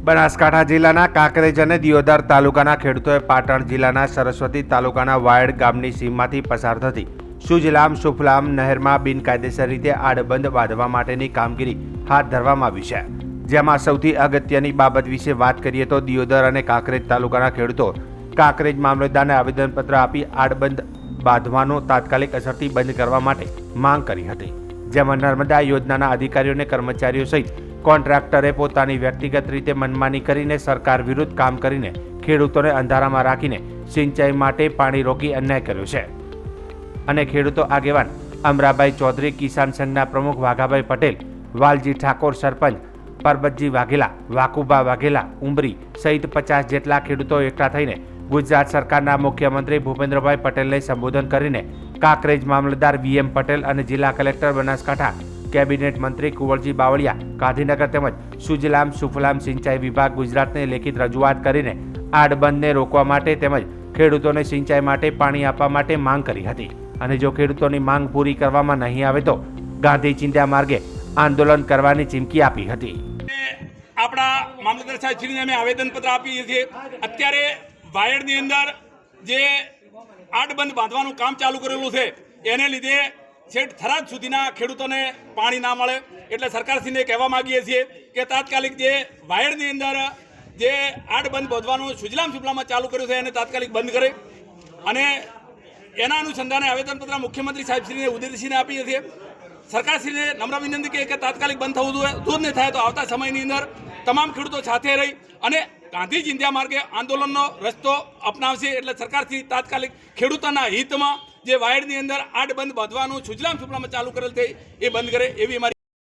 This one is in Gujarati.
બનાસકાંઠા જિલ્લાના કાંકરેજ અને દિયોદર તાલુકાના ખેડૂતોએ પાટણ જિલ્લાના સરસ્વતી તાલુકાના વાયડ ગામની સીમમાંથી પસાર થતી સુજલામ સુફલામ નહેરમાં બિનકાયદેસર રીતે આડબંધ બાંધવા માટેની કામગીરી હાથ ધરવામાં આવી છે। જેમાં સૌથી અગત્યની બાબત વિશે વાત કરીએ તો દિયોદર અને કાંકરેજ તાલુકાના ખેડૂતો કાંકરેજ મામલતદારને આવેદનપત્ર આપી આડબંધ બાંધવાનો તાત્કાલિક અસરથી બંધ કરવા માટે માંગ કરી હતી। જેમાં નર્મદા યોજનાના અધિકારીઓ અને કર્મચારીઓ સહિત કોન્ટ્રાક્ટરે પોતાની વ્યક્તિગત રીતે મનમાની કરીને સરકાર વિરુદ્ધ કામ કરીને ખેડૂતોને અંધારામાં રાખીને સિંચાઈ માટે પાણી રોકી અન્યાય કર્યો છે અને ખેડૂતો આગેવાન અમરાભાઈ ચૌધરી, કિસાન સંઘના પ્રમુખ વાઘાભાઈ પટેલ, વાલજી ઠાકોર, સરપંચ પરબતજી વાઘેલા, વાકુબા વાઘેલા, ઉમરી સહિત 50 જેટલા ખેડૂતો એકઠા થઈને ગુજરાત સરકારના મુખ્યમંત્રી ભૂપેન્દ્રભાઈ પટેલને સંબોધન કરીને કાંકરેજ મામલતદાર VM પટેલ અને જિલ્લા કલેક્ટર બનાસકાંઠા, કેબિનેટ મંત્રી કુંવરજી બાવળિયા ગાંધીનગર તેમજ સુજલામ સુફલામ સિંચાઈ વિભાગ ગુજરાતને લેખિત રજૂઆત કરીને આડબંધને રોકવા માટે તેમજ ખેડૂતોને સિંચાઈ માટે પાણી આપવા માટે માંગ કરી હતી અને જો ખેડૂતોની માંગ પૂરી કરવામાં નહીં આવે તો ગાંધી ચિંધ્યા માર્ગે આંદોલન કરવાની ચીમકી આપી હતી। આપણા મામલતદાર સાહેબશ્રીને અમે આવેદનપત્ર આપીએ છીએ। અત્યારે વાયડની અંદર જે આડબંધ બાંધવાનું કામ ચાલુ કરેલું છે એને લીધે છેક થરાદ સુધીના ખેડૂતોને પાણી ના મળે એટલે સરકારશ્રીને કહેવા માંગીએ છીએ કે તાત્કાલિક જે વાયડની અંદર જે આડબંધ બાંધવાનું સુજલામ સુફલામાં ચાલુ કર્યું છે એને તાત્કાલિક બંધ કરે અને એના અનુસંધાને આવેદનપત્ર મુખ્યમંત્રી સાહેબશ્રીને ઉદયસિંહને આપીએ છીએ। સરકારશ્રીને નમ્ર વિનંતી કે તાત્કાલિક બંધ થવું જોઈએ। જો નહીં થાય તો આવતા સમયની અંદર તમામ ખેડૂતો સાથે રહી અને ગાંધી ચિંધ્યા માર્ગે આંદોલનનો રસ્તો અપનાવશે એટલે સરકારશ્રી તાત્કાલિક ખેડૂતોના હિતમાં જે વાયડની અંદર આડબંધ બાંધવાનું સુજલામ સુફલામાં ચાલુ કરેલ છે એ બંધ કરે એવી અમારી